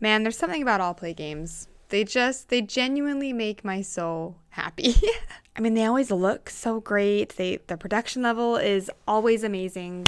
Man, there's something about Allplay games. They genuinely make my soul happy. I mean, they always look so great. The production level is always amazing.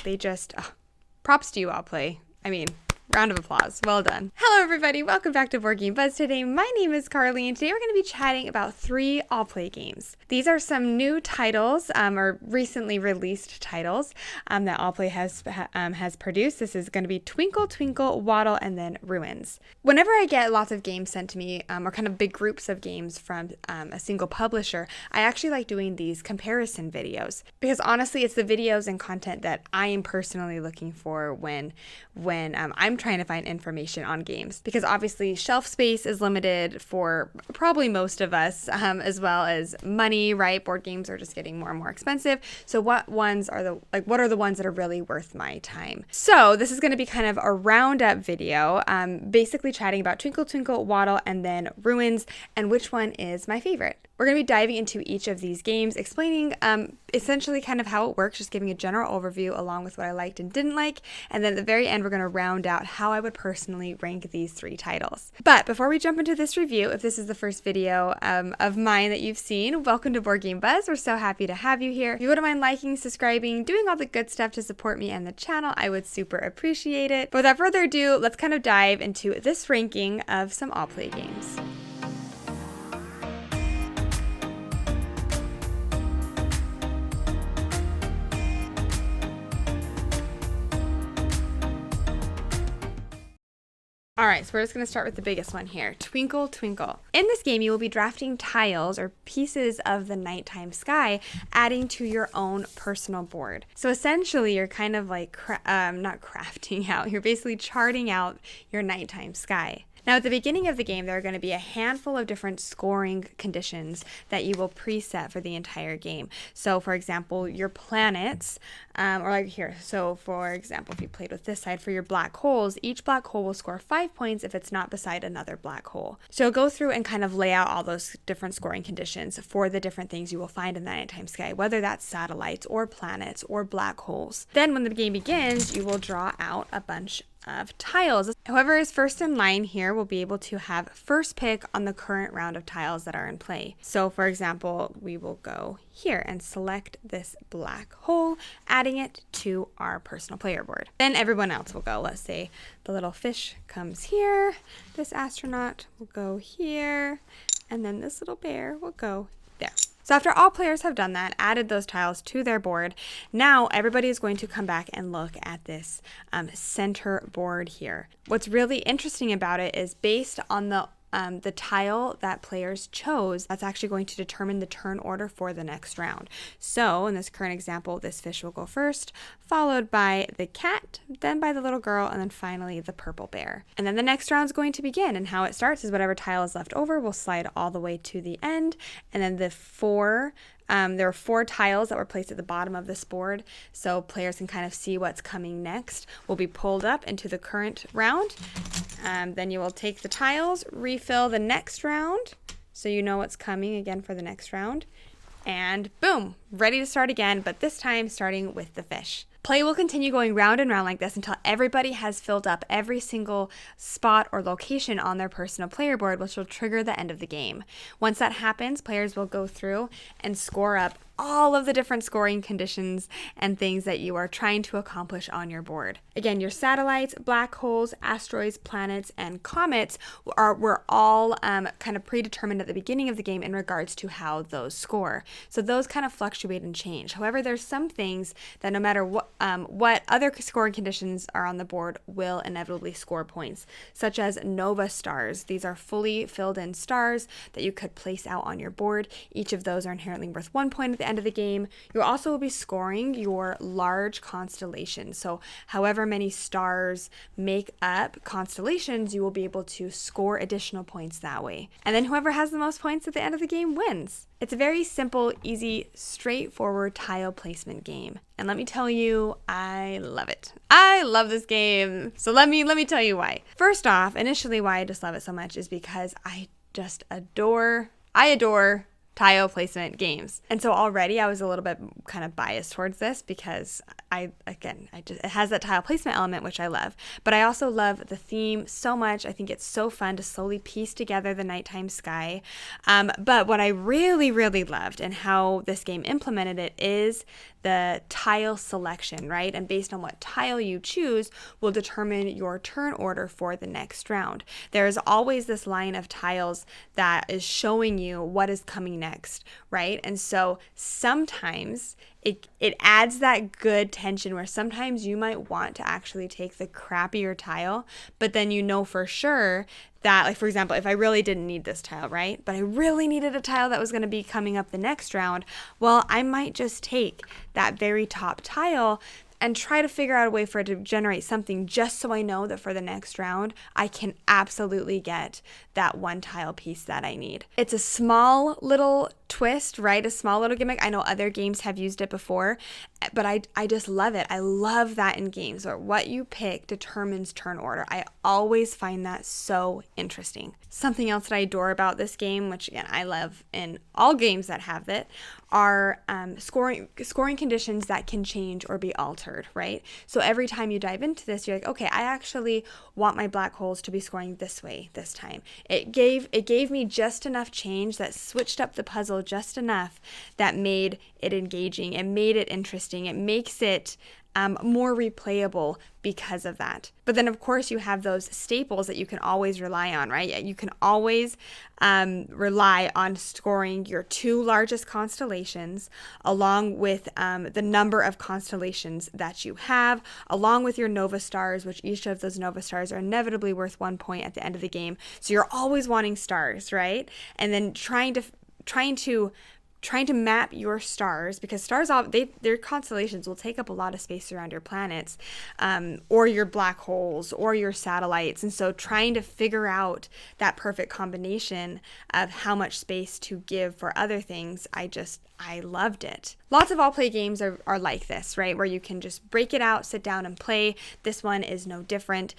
Props to you, Allplay. I mean, round of applause. Well done. Hello, everybody. Welcome back to Board Game Buzz today. My name is Carly, and today we're going to be chatting about 3 Allplay games. These are some new titles, or recently released titles, that Allplay has produced. This is going to be Twinkle Twinkle, Waddle, and then Ruins. Whenever I get lots of games sent to me, or kind of big groups of games from a single publisher, I actually like doing these comparison videos because honestly, it's the videos and content that I am personally looking for when I'm trying to find information on games, because obviously shelf space is limited for probably most of us, as well as money, right? Board games are just getting more and more expensive. So what are the ones that are really worth my time? So this is going to be kind of a roundup video, basically chatting about Twinkle Twinkle, Waddle, and then Ruins, and which one is my favorite. We're going to be diving into each of these games, explaining essentially kind of how it works, just giving a general overview along with what I liked and didn't like. And then at the very end, we're going to round out how I would personally rank these 3 titles. But before we jump into this review, if this is the first video of mine that you've seen, welcome to Board Game Buzz. We're so happy to have you here. If you wouldn't mind liking, subscribing, doing all the good stuff to support me and the channel, I would super appreciate it. But without further ado, let's kind of dive into this ranking of some Allplay games. Alright, so we're just going to start with the biggest one here, Twinkle Twinkle. In this game, you will be drafting tiles or pieces of the nighttime sky, adding to your own personal board. So essentially, you're kind of like, not crafting out, you're basically charting out your nighttime sky. Now, at the beginning of the game, there are going to be a handful of different scoring conditions that you will preset for the entire game. So, for example, your planets, or like here. So, for example, if you played with this side for your black holes, each black hole will score 5 points if it's not beside another black hole. So, you'll go through and kind of lay out all those different scoring conditions for the different things you will find in the nighttime sky, whether that's satellites or planets or black holes. Then, when the game begins, you will draw out a bunch of tiles. Whoever is first in line here will be able to have first pick on the current round of tiles that are in play. So for example, we will go here and select this black hole, adding it to our personal player board. Then everyone else will go. Let's say the little fish comes here, this astronaut will go here, and then this little bear will go there. So after all players have done that, added those tiles to their board, now everybody is going to come back and look at this center board here. What's really interesting about it is based on the tile that players chose, that's actually going to determine the turn order for the next round. So in this current example, this fish will go first, followed by the cat, then by the little girl, and then finally the purple bear. And then the next round is going to begin, and how it starts is whatever tile is left over will slide all the way to the end, and then there are 4 tiles that were placed at the bottom of this board, so players can kind of see what's coming next. Will be pulled up into the current round. Then you will take the tiles, refill the next round, so you know what's coming again for the next round. And boom, ready to start again, but this time starting with the fish. Play will continue going round and round like this until everybody has filled up every single spot or location on their personal player board, which will trigger the end of the game. Once that happens, players will go through and score up all of the different scoring conditions and things that you are trying to accomplish on your board. Again, your satellites, black holes, asteroids, planets, and comets were all kind of predetermined at the beginning of the game in regards to how those score. So those kind of fluctuate and change. However, there's some things that no matter what other scoring conditions are on the board will inevitably score points, such as nova stars. These are fully filled in stars that you could place out on your board. Each of those are inherently worth 1 point at the end of the game. You also will be scoring your large constellations. So however many stars make up constellations, you will be able to score additional points that way. And then whoever has the most points at the end of the game wins. It's a very simple, easy, straightforward tile placement game. And let me tell you, I love it. I love this game. So let me tell you why. First off, initially why I just love it so much is because I adore tile placement games. And so already I was a little bit kind of biased towards this because it has that tile placement element, which I love. But I also love the theme so much. I think it's so fun to slowly piece together the nighttime sky. But what I really, really loved and how this game implemented it is the tile selection, right? And based on what tile you choose will determine your turn order for the next round. There's always this line of tiles that is showing you what is coming next, right? And so sometimes it adds that good tension where sometimes you might want to actually take the crappier tile, but then you know for sure that, like, for example, if I really didn't need this tile, right? But I really needed a tile that was going to be coming up the next round, well, I might just take that very top tile and try to figure out a way for it to generate something just so I know that for the next round, I can absolutely get that one tile piece that I need. It's a small little twist, right? A small little gimmick. I know other games have used it before, but I just love it. I love that in games where what you pick determines turn order. I always find that so interesting. Something else that I adore about this game, which again I love in all games that have it, are scoring conditions that can change or be altered, right? So every time you dive into this, you're like, okay, I actually want my black holes to be scoring this way this time. It gave me just enough change that switched up the puzzle just enough that made it engaging. It made it interesting. It makes it more replayable because of that. But then, of course, you have those staples that you can always rely on, right? You can always rely on scoring your 2 largest constellations along with the number of constellations that you have, along with your nova stars, which each of those nova stars are inevitably worth 1 point at the end of the game. So you're always wanting stars, right? And then trying to map your stars, because stars, their constellations will take up a lot of space around your planets, or your black holes or your satellites. And so trying to figure out that perfect combination of how much space to give for other things, I loved it. Lots of Allplay games are like this, right? Where you can just break it out, sit down and play. This one is no different.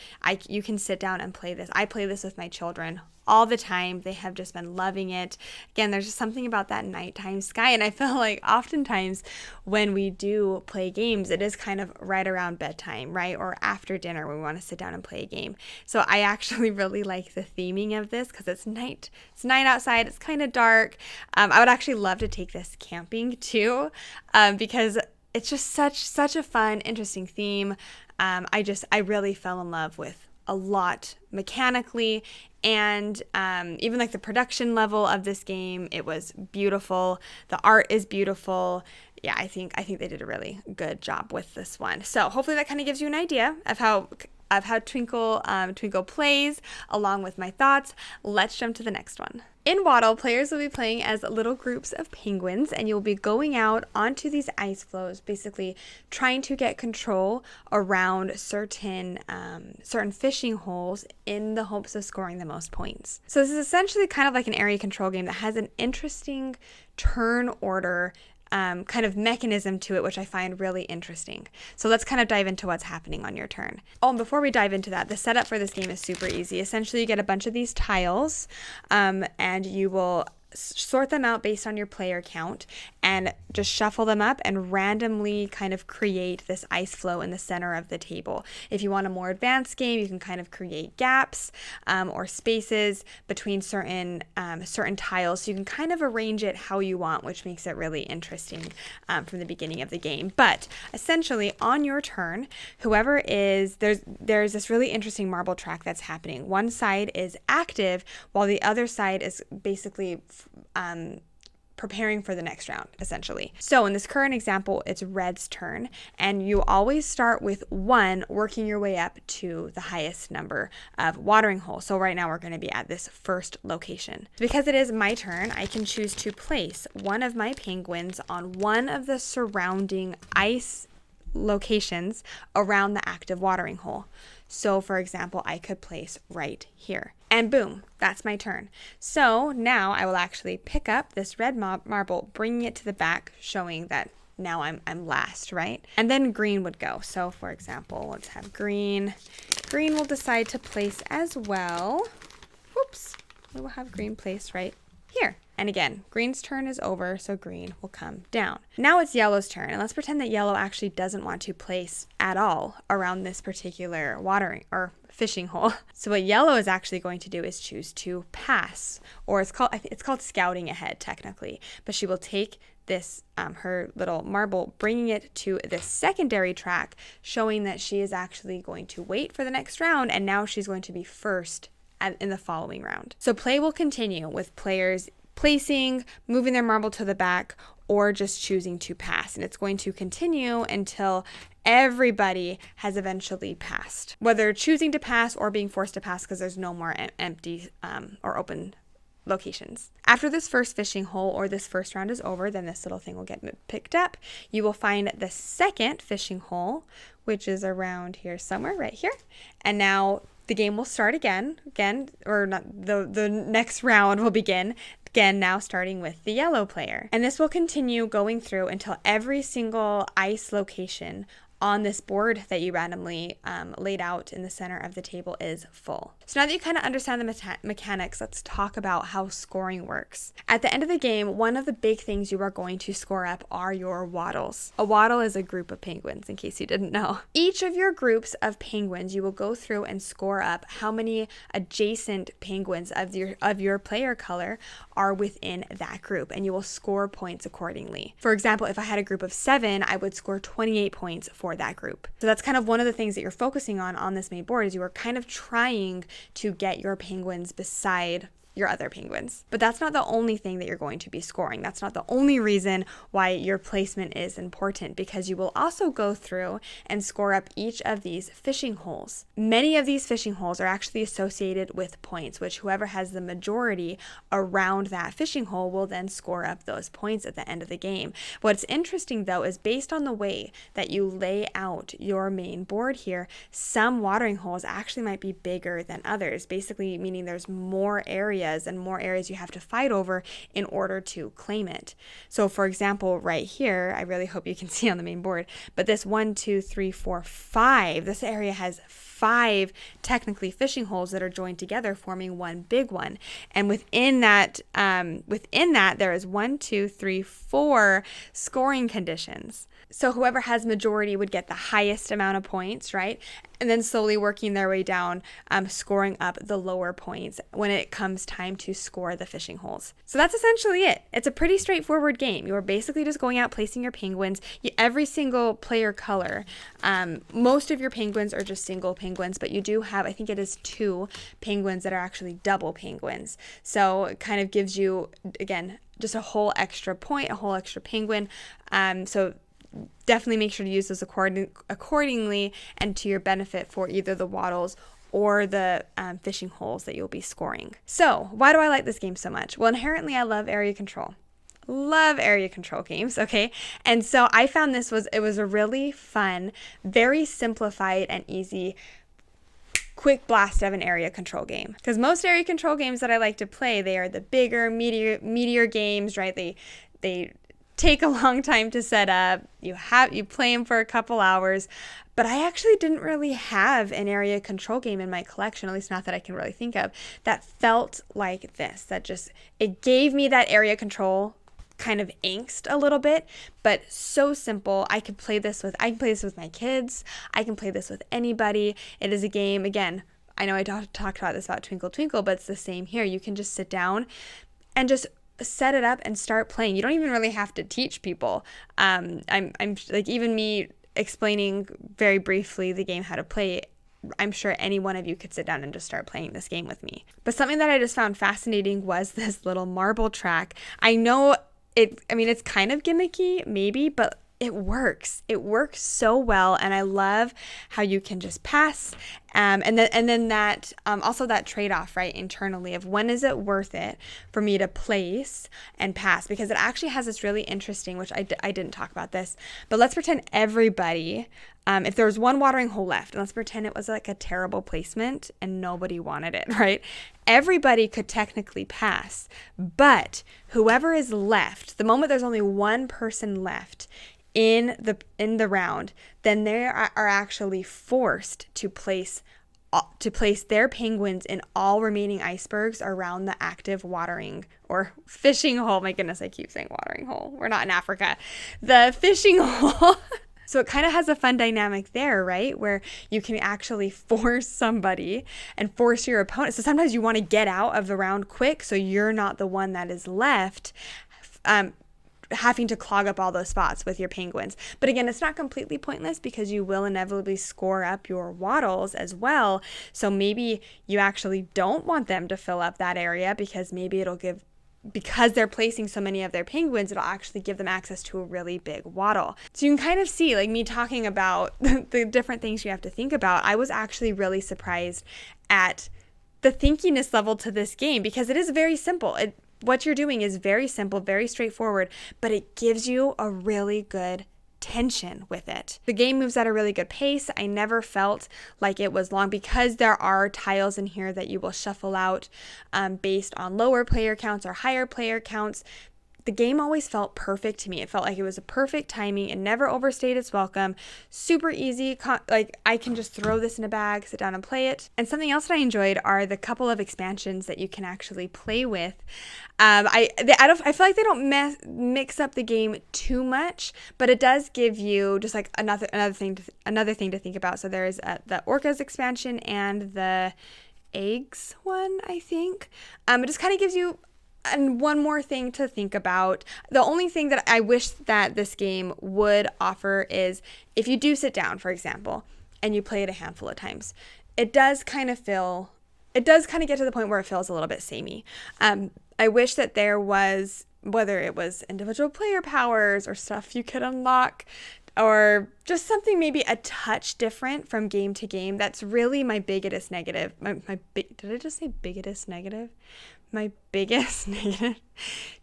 You can sit down and play this. I play this with my children all the time. They have just been loving it. Again, there's just something about that nighttime sky. And I feel like oftentimes when we do play games, it is kind of right around bedtime, right? Or after dinner when we want to sit down and play a game. So I actually really like the theming of this because it's night. It's night outside. It's kind of dark. I would actually love to take this camping too, because it's just such a fun, interesting theme. I really fell in love with a lot mechanically, and even like the production level of this game, it was beautiful. The art is beautiful. Yeah, I think they did a really good job with this one. So hopefully that kind of gives you an idea of how Twinkle plays, along with my thoughts. Let's jump to the next one. In Waddle, players will be playing as little groups of penguins, and you'll be going out onto these ice floes, basically trying to get control around certain fishing holes in the hopes of scoring the most points. So this is essentially kind of like an area control game that has an interesting turn order kind of mechanism to it, which I find really interesting. So let's kind of dive into what's happening on your turn. Oh, and before we dive into that, the setup for this game is super easy. Essentially, you get a bunch of these tiles, and you will sort them out based on your player count and just shuffle them up and randomly kind of create this ice flow in the center of the table. If you want a more advanced game, you can kind of create gaps or spaces between certain tiles, so you can kind of arrange it how you want, which makes it really interesting from the beginning of the game. But essentially on your turn, there's this really interesting marble track that's happening. One side is active while the other side is basically preparing for the next round, essentially. So in this current example, it's red's turn, and you always start with 1, working your way up to the highest number of watering holes. So right now we're going to be at this first location. Because it is my turn, I can choose to place one of my penguins on one of the surrounding ice locations around the active watering hole. So for example, I could place right here. And boom, that's my turn. So now I will actually pick up this red marble, bringing it to the back, showing that now I'm last, right? And then green would go. So for example, let's have green. Green will decide to place as well. Whoops, we will have green placed right here. And again, green's turn is over, so green will come down. Now it's yellow's turn, and let's pretend that yellow actually doesn't want to place at all around this particular watering or fishing hole. So what yellow is actually going to do is choose to pass, or it's called scouting ahead technically, but she will take this her little marble, bringing it to this secondary track, showing that she is actually going to wait for the next round, and now she's going to be first in the following round. So play will continue with players placing, moving their marble to the back, or just choosing to pass, and it's going to continue until everybody has eventually passed, whether choosing to pass or being forced to pass because there's no more empty or open locations. After this first fishing hole or this first round is over, then this little thing will get picked up. You will find the second fishing hole, which is around here somewhere, right here. And now the game will start again, or not, the next round will begin. Again, now starting with the yellow player. And this will continue going through until every single ice location on this board that you randomly laid out in the center of the table is full. So now that you kind of understand the mechanics, let's talk about how scoring works. At the end of the game, one of the big things you are going to score up are your waddles. A waddle is a group of penguins, in case you didn't know. Each of your groups of penguins, you will go through and score up how many adjacent penguins of your player color are within that group, and you will score points accordingly. For example, if I had a group of 7, I would score 28 points for that group. So that's kind of one of the things that you're focusing on this main board, is you are kind of trying to get your penguins beside your other penguins. But that's not the only thing that you're going to be scoring. That's not the only reason why your placement is important, because you will also go through and score up each of these fishing holes. Many of these fishing holes are actually associated with points, which whoever has the majority around that fishing hole will then score up those points at the end of the game. What's interesting though is based on the way that you lay out your main board here, some watering holes actually might be bigger than others, basically meaning there's more areas and more areas you have to fight over in order to claim it. So for example, right here, I really hope you can see on the main board, but this 1, 2, 3, 4, 5, this area has 5 technically fishing holes that are joined together, forming one big one. And within that there is 1, 2, 3, 4 scoring conditions. So whoever has majority would get the highest amount of points, right? And then slowly working their way down, scoring up the lower points when it comes time to score the fishing holes. So that's essentially it. It's a pretty straightforward game. You are basically just going out, placing your penguins. Every single player color, most of your penguins are just single penguins, but you do have, I think it is 2 penguins that are actually double penguins. So it kind of gives you, again, just a whole extra point, a whole extra penguin. So definitely make sure to use those accordingly and to your benefit for either the waddles or the fishing holes that you'll be scoring. So why do I like this game so much? Well, inherently I love area control. Love area control games, okay? And so I found it was a really fun, very simplified and easy quick blast of an area control game. Because most area control games that I like to play, they are the bigger, meatier games, right? They take a long time to set up. You play them for a couple hours, but I actually didn't really have an area control game in my collection, at least not that I can really think of, that felt like this, it gave me that area control kind of angst a little bit, but so simple. I can play this with my kids. I can play this with anybody. It is a game, again, I know I talked about this about Twinkle Twinkle, but it's the same here. You can just sit down and just set it up and start playing. You don't even really have to teach people. I'm like, even me explaining very briefly the game, how to play, I'm sure any one of you could sit down and just start playing this game with me. But something that I just found fascinating was this little marble track. I know it's kind of gimmicky maybe, but it works. It works so well, and I love how you can just pass, and then that also that trade-off, right, internally of when is it worth it for me to place and pass, because it actually has this really interesting, which I didn't talk about this, but let's pretend everybody, if there was one watering hole left, and let's pretend it was like a terrible placement and nobody wanted it, right? Everybody could technically pass, but whoever is left, the moment there's only one person left in the round, then they are actually forced to place to place their penguins in all remaining icebergs around the active watering or fishing hole. My goodness, I keep saying watering hole. We're not in Africa. The fishing hole. So it kind of has a fun dynamic there, right? Where you can actually force somebody and force your opponent. So sometimes you want to get out of the round quick so you're not the one that is left having to clog up all those spots with your penguins. But again, it's not completely pointless because you will inevitably score up your waddles as well. So maybe you actually don't want them to fill up that area because maybe it'll give, because they're placing so many of their penguins, it'll actually give them access to a really big waddle. So you can kind of see, like me talking about the different things you have to think about, I was actually really surprised at the thinkiness level to this game because it is very simple. What you're doing is very simple, very straightforward, but it gives you a really good tension with it. The game moves at a really good pace. I never felt like it was long because there are tiles in here that you will shuffle out based on lower player counts or higher player counts. The game always felt perfect to me. It felt like it was a perfect timing. It never overstayed its welcome. Super easy. Like I can just throw this in a bag, sit down and play it. And something else that I enjoyed are the couple of expansions that you can actually play with. I feel like they don't mix up the game too much, but it does give you just like another thing to think about. So there's the Orcas expansion and the eggs one, I think. It just kind of gives you and one more thing to think about. The only thing that I wish that this game would offer is if you do sit down, for example, and you play it a handful of times, it does kind of get to the point where it feels a little bit samey. I wish that there was, whether it was individual player powers or stuff you could unlock, or just something maybe a touch different from game to game. That's really my biggest negative. Did I just say biggest negative? My biggest negative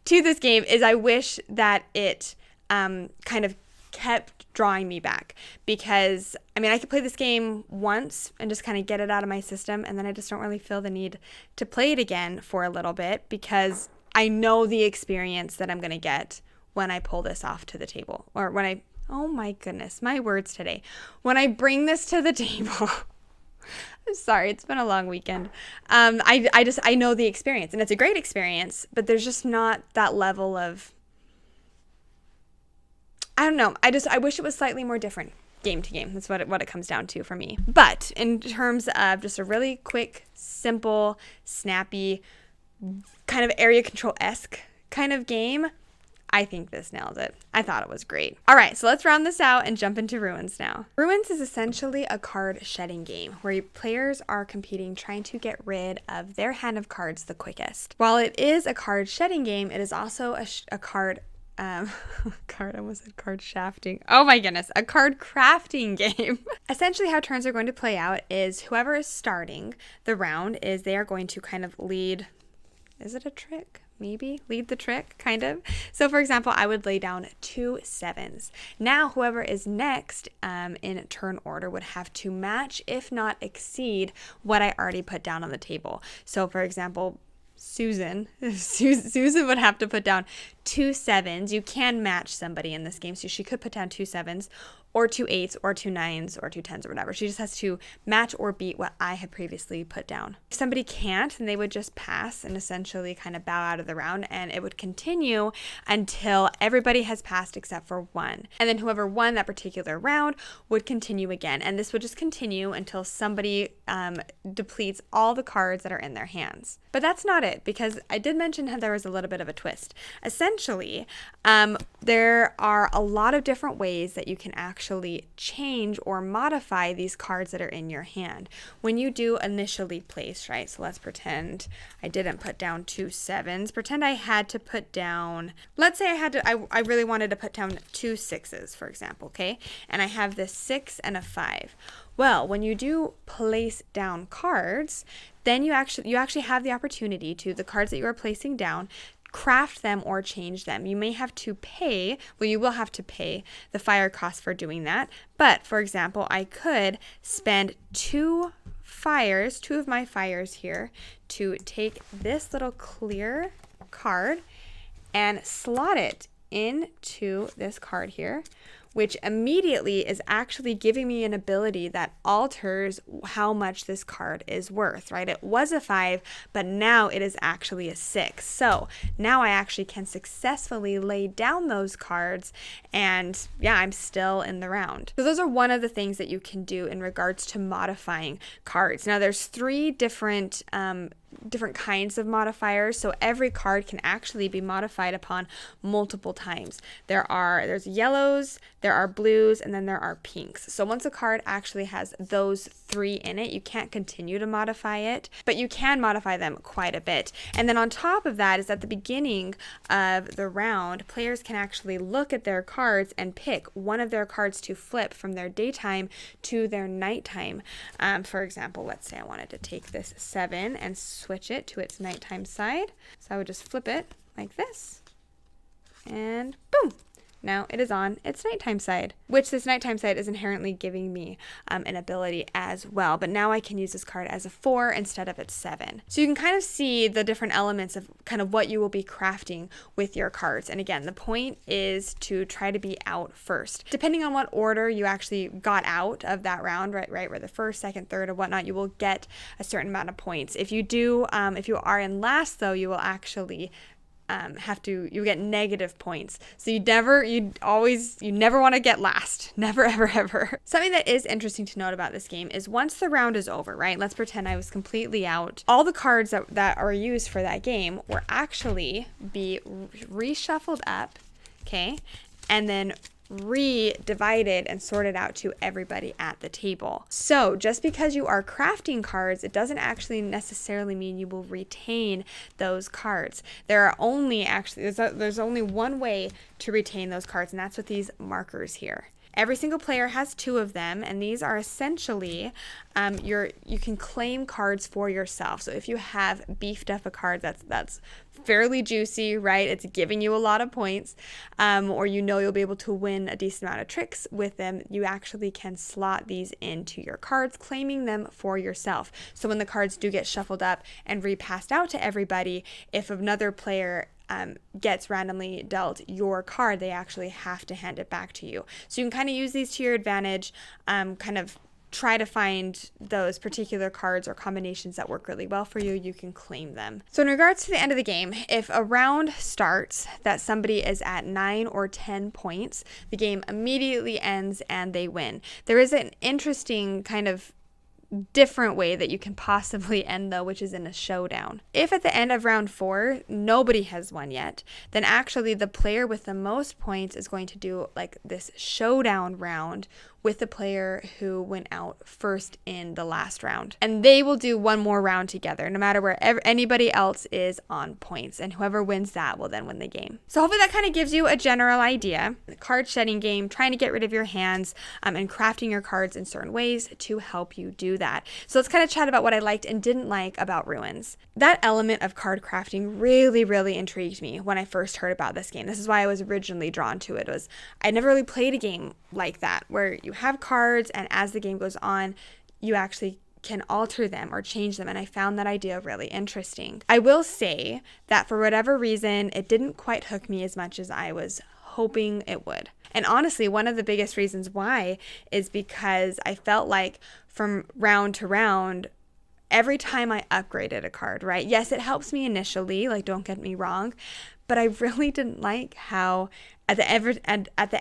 to this game is I wish that it kind of kept drawing me back because, I mean, I could play this game once and just kind of get it out of my system, and then I just don't really feel the need to play it again for a little bit because I know the experience that I'm going to get when I pull this off to the table, or when I, oh my goodness, my words today, when I bring this to the table. I'm sorry, it's been a long weekend. I know the experience, and it's a great experience, but there's just not that level of, I don't know. I wish it was slightly more different game to game. That's what it comes down to for me. But in terms of just a really quick, simple, snappy, kind of area control-esque kind of game, I think this nailed it. I thought it was great. All right, so let's round this out and jump into Ruins now. Ruins is essentially a card shedding game where players are competing trying to get rid of their hand of cards the quickest. While it is a card shedding game, it is also a card shafting. Oh my goodness, a card crafting game. Essentially how turns are going to play out is whoever is starting the round is they are going to kind of lead. Is it a trick? Maybe lead the trick, kind of. So for example, I would lay down 2 7s. Now whoever is next in turn order would have to match, if not exceed, what I already put down on the table. So for example, Susan would have to put down 2 7s. You can match somebody in this game, so she could put down 2 7s or 2 8s or 2 9s or 2 10s or whatever. She just has to match or beat what I had previously put down. If somebody can't, then they would just pass and essentially kind of bow out of the round, and it would continue until everybody has passed except for one. And then whoever won that particular round would continue again, and this would just continue until somebody depletes all the cards that are in their hands. But that's not it, because I did mention how there was a little bit of a twist. Essentially, there are a lot of different ways that you can actually change or modify these cards that are in your hand when you do initially place, right? So let's pretend I didn't put down 2 7s. Pretend I had to put down, let's say I really wanted to put down 2 6s, for example, okay? And I have this 6 and a 5. Well, when you do place down cards, then you actually have the opportunity to, the cards that you are placing down, craft them or change them. You may have to pay, well, you will have to pay the fire cost for doing that. But for example, I could spend 2 of my fires here to take this little clear card and slot it into this card here, which immediately is actually giving me an ability that alters how much this card is worth, right? It was a 5, but now it is actually a 6. So now I actually can successfully lay down those cards, and yeah, I'm still in the round. So those are one of the things that you can do in regards to modifying cards. Now there's 3 different kinds of modifiers, so every card can actually be modified upon multiple times. There's yellows, there are blues, and then there are pinks. So once a card actually has those 3 in it, you can't continue to modify it, but you can modify them quite a bit. And then on top of that is at the beginning of the round, players can actually look at their cards and pick one of their cards to flip from their daytime to their nighttime. For example, let's say I wanted to take this 7 and switch it to its nighttime side. So I would just flip it like this, and boom! Now it is on its nighttime side, which this nighttime side is inherently giving me an ability as well. But now I can use this card as a 4 instead of its 7. So you can kind of see the different elements of kind of what you will be crafting with your cards. And again, the point is to try to be out first. Depending on what order you actually got out of that round, right, where the first, second, third, or whatnot, you will get a certain amount of points. If you do, if you are in last, though, you will actually you get negative points. So you never want to get last. Never, ever, ever. Something that is interesting to note about this game is once the round is over, right? Let's pretend I was completely out. All the cards that are used for that game will actually be reshuffled up, okay? And then re-divided and sorted out to everybody at the table. So just because you are crafting cards, it doesn't actually necessarily mean you will retain those cards. There's only one way to retain those cards, and that's with these markers here. Every single player has 2 of them, and these are essentially you can claim cards for yourself. So if you have beefed up a card that's fairly juicy, right? It's giving you a lot of points, or you'll be able to win a decent amount of tricks with them, you actually can slot these into your cards, claiming them for yourself. So when the cards do get shuffled up and repassed out to everybody, if another player gets randomly dealt your card, they actually have to hand it back to you. So you can kind of use these to your advantage, kind of try to find those particular cards or combinations that work really well for you. You can claim them. So in regards to the end of the game, if a round starts that somebody is at 9 or 10 points, the game immediately ends and they win. There is an interesting kind of different way that you can possibly end, though, which is in a showdown. If at the end of round 4 nobody has won yet, then actually the player with the most points is going to do like this showdown round with the player who went out first in the last round. And they will do one more round together, no matter where anybody else is on points. And whoever wins that will then win the game. So hopefully that kind of gives you a general idea. The card shedding game, trying to get rid of your hands and crafting your cards in certain ways to help you do that. So let's kind of chat about what I liked and didn't like about Ruins. That element of card crafting really, really intrigued me when I first heard about this game. This is why I was originally drawn to it. I never really played a game like that, where you have cards and as the game goes on, you actually can alter them or change them, and I found that idea really interesting. I will say that for whatever reason, it didn't quite hook me as much as I was hoping it would. And honestly, one of the biggest reasons why is because I felt like from round to round, every time I upgraded a card, right? Yes, it helps me initially, like don't get me wrong, but I really didn't like how at the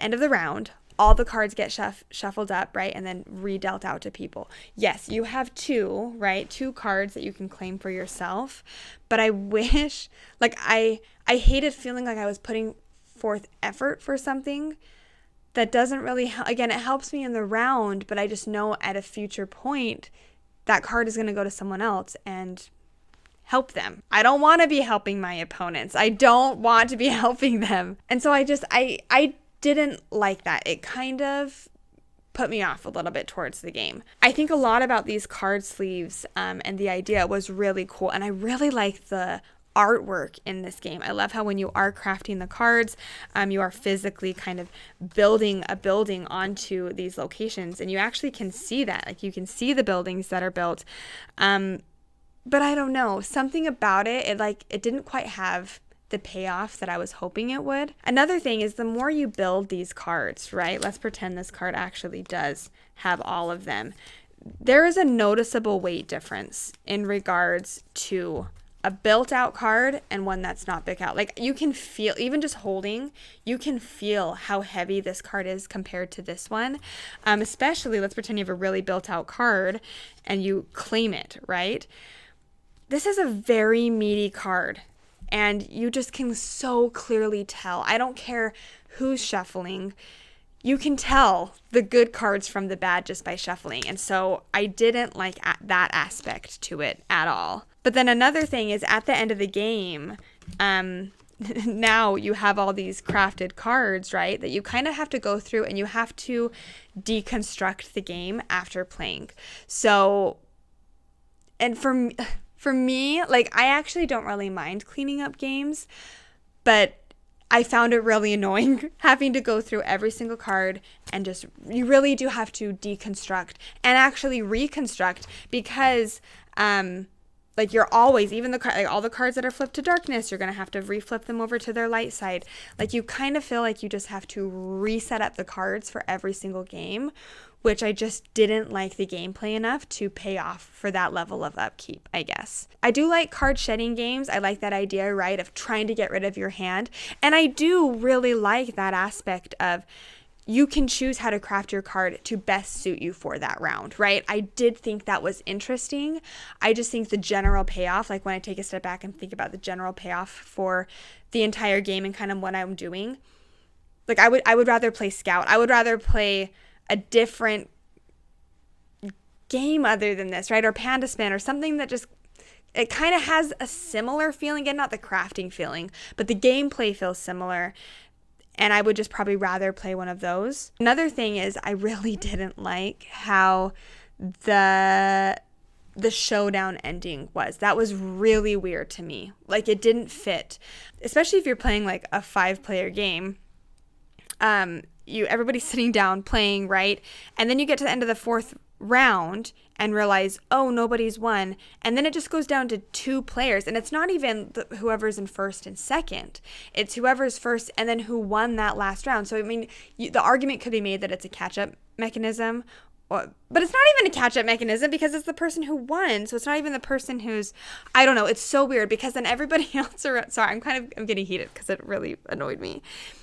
end of the round, all the cards get shuffled up, right? And then redealt out to people. Yes, you have 2, right? 2 cards that you can claim for yourself. But I wish, I hated feeling like I was putting forth effort for something that doesn't really, again, it helps me in the round, but I just know at a future point, that card is going to go to someone else and help them. I don't want to be helping my opponents. I don't want to be helping them. And so I didn't like that. It kind of put me off a little bit towards the game. I think a lot about these card sleeves and the idea was really cool. And I really like the artwork in this game. I love how when you are crafting the cards, you are physically kind of building a building onto these locations. And you actually can see that. Like you can see the buildings that are built. But I don't know. Something about it didn't quite have the payoff that I was hoping it would. Another thing is the more you build these cards, right? Let's pretend this card actually does have all of them. There is a noticeable weight difference in regards to a built out card and one that's not built out. Like you can feel, even just holding, you can feel how heavy this card is compared to this one. Especially, let's pretend you have a really built out card and you claim it, right? This is a very meaty card. And you just can so clearly tell. I don't care who's shuffling. You can tell the good cards from the bad just by shuffling. And so I didn't like that aspect to it at all. But then another thing is at the end of the game, now you have all these crafted cards, right? That you kind of have to go through and you have to deconstruct the game after playing. So, and for me, like, I actually don't really mind cleaning up games, but I found it really annoying having to go through every single card and just, you really do have to deconstruct and actually reconstruct because, like, you're always, even like all the cards that are flipped to darkness, you're going to have to reflip them over to their light side. Like, you kind of feel like you just have to reset up the cards for every single game, which I just didn't like the gameplay enough to pay off for that level of upkeep, I guess. I do like card shedding games. I like that idea, right, of trying to get rid of your hand. And I do really like that aspect of you can choose how to craft your card to best suit you for that round, right? I did think that was interesting. I just think the general payoff, like when I take a step back and think about the general payoff for the entire game and kind of what I'm doing, like I would rather play Scout. I would rather play a different game other than this, right? Or Panda Spin or something that just, it kind of has a similar feeling, again, not the crafting feeling, but the gameplay feels similar. And I would just probably rather play one of those. Another thing is I really didn't like how the showdown ending was. That was really weird to me. Like, it didn't fit, especially if you're playing like a 5-player game. Everybody's sitting down playing, right? And then you get to the end of the 4th round and realize, oh, nobody's won. And then it just goes down to 2 players. And it's not even whoever's in first and second. It's whoever's first and then who won that last round. So, I mean, the argument could be made that it's a catch-up mechanism. But it's not even a catch-up mechanism because it's the person who won. So it's not even the person who's, I don't know. It's so weird because then everybody else around, sorry, I'm getting heated because it really annoyed me.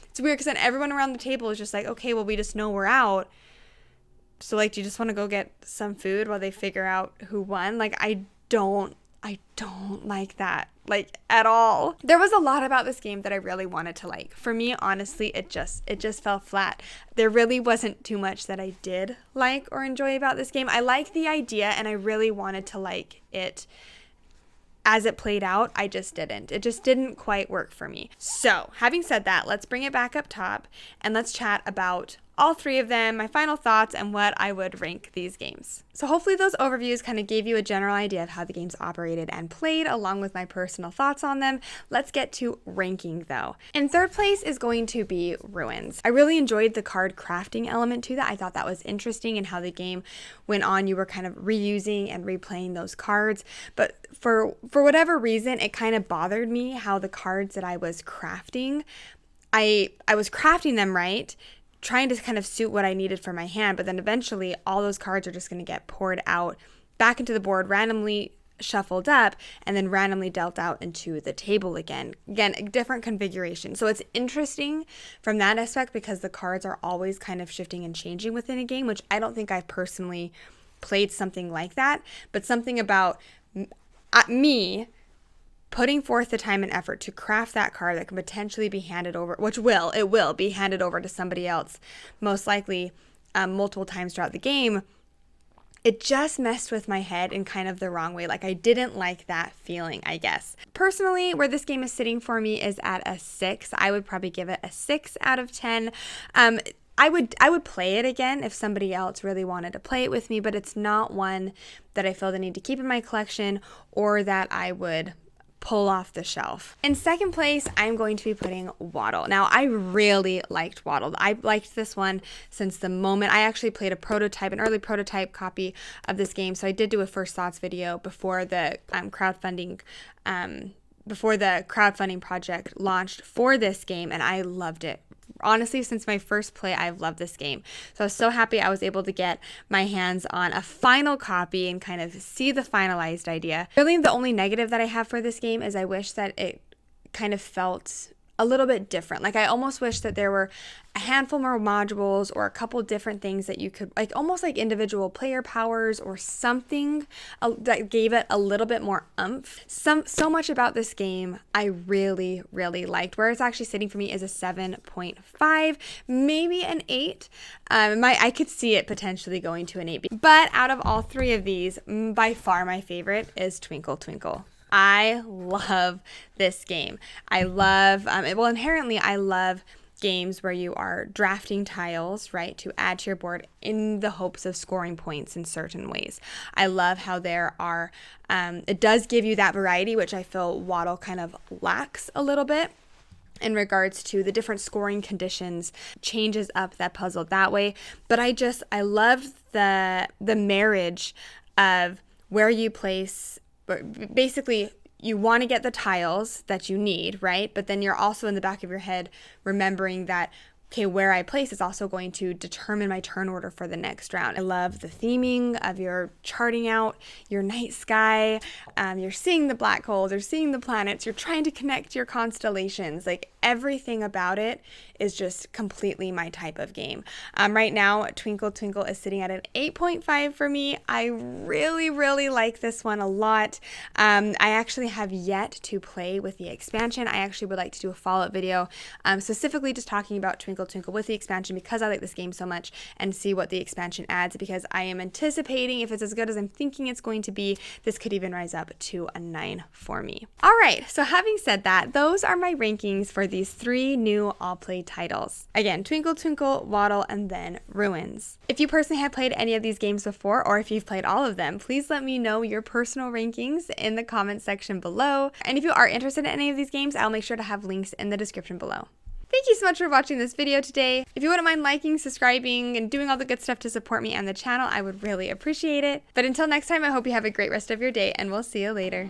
It's weird because then everyone around the table is just like, okay, well, we just know we're out. So, like, do you just want to go get some food while they figure out who won? Like, I don't like that, like, at all. There was a lot about this game that I really wanted to like. For me, honestly, it just fell flat. There really wasn't too much that I did like or enjoy about this game. I like the idea and I really wanted to like it. As it played out, I just didn't. It just didn't quite work for me. So, having said that, let's bring it back up top and let's chat about all 3 of them, my final thoughts, and what I would rank these games. So hopefully those overviews kind of gave you a general idea of how the games operated and played, along with my personal thoughts on them. Let's get to ranking, though. In 3rd place is going to be Ruins. I really enjoyed the card crafting element to that. I thought that was interesting and how the game went on. You were kind of reusing and replaying those cards. But for whatever reason, it kind of bothered me how the cards that I was crafting, I was crafting them right, trying to kind of suit what I needed for my hand, but then eventually all those cards are just going to get poured out back into the board, randomly shuffled up, and then randomly dealt out into the table again. Again, a different configuration. So it's interesting from that aspect because the cards are always kind of shifting and changing within a game, which I don't think I've personally played something like that, but something about me putting forth the time and effort to craft that card that can potentially be handed over, which it will be handed over to somebody else, most likely multiple times throughout the game. It just messed with my head in kind of the wrong way. Like, I didn't like that feeling, I guess. Personally, where this game is sitting for me is at a 6. I would probably give it a 6 out of 10. I would play it again if somebody else really wanted to play it with me, but it's not one that I feel the need to keep in my collection or that I would pull off the shelf. In 2nd place, I'm going to be putting Waddle. Now, I really liked Waddle. I liked this one since the moment I actually played an early prototype copy of this game. So I did do a first thoughts video before the crowdfunding before the crowdfunding project launched for this game, and I loved it. Honestly, since my first play, I've loved this game. So I was so happy I was able to get my hands on a final copy and kind of see the finalized idea. Really, the only negative that I have for this game is I wish that it kind of felt a little bit different. Like, I almost wish that there were a handful more modules or a couple different things that you could, like, almost like individual player powers or something that gave it a little bit more oomph. So much about this game I really, really liked. Where it's actually sitting for me is a 7.5, maybe an 8. I could see it potentially going to an 8. But out of all three of these, by far my favorite is Twinkle Twinkle. I love this game. I love, inherently I love games where you are drafting tiles, right, to add to your board in the hopes of scoring points in certain ways. I love how there are, it does give you that variety, which I feel Waddle kind of lacks a little bit in regards to the different scoring conditions, changes up that puzzle that way. But I love the marriage of where you place. But basically, you want to get the tiles that you need, right? But then you're also in the back of your head remembering that, okay, where I place is also going to determine my turn order for the next round. I love the theming of your charting out your night sky. You're seeing the black holes, you're seeing the planets, you're trying to connect your constellations. Like, everything about it is just completely my type of game. Right now, Twinkle Twinkle is sitting at an 8.5 for me. I really, really like this one a lot. I actually have yet to play with the expansion. I actually would like to do a follow-up video specifically just talking about Twinkle Twinkle with the expansion because I like this game so much, and see what the expansion adds, because I am anticipating, if it's as good as I'm thinking it's going to be, this could even rise up to a 9 for me. All right, so having said that, those are my rankings for these 3 new Allplay titles. Again, Twinkle Twinkle, Waddle, and then Ruins. If you personally have played any of these games before, or if you've played all of them, please let me know your personal rankings in the comment section below. And if you are interested in any of these games, I'll make sure to have links in the description below. Thank you so much for watching this video today. If you wouldn't mind liking, subscribing, and doing all the good stuff to support me and the channel, I would really appreciate it. But until next time, I hope you have a great rest of your day, and we'll see you later.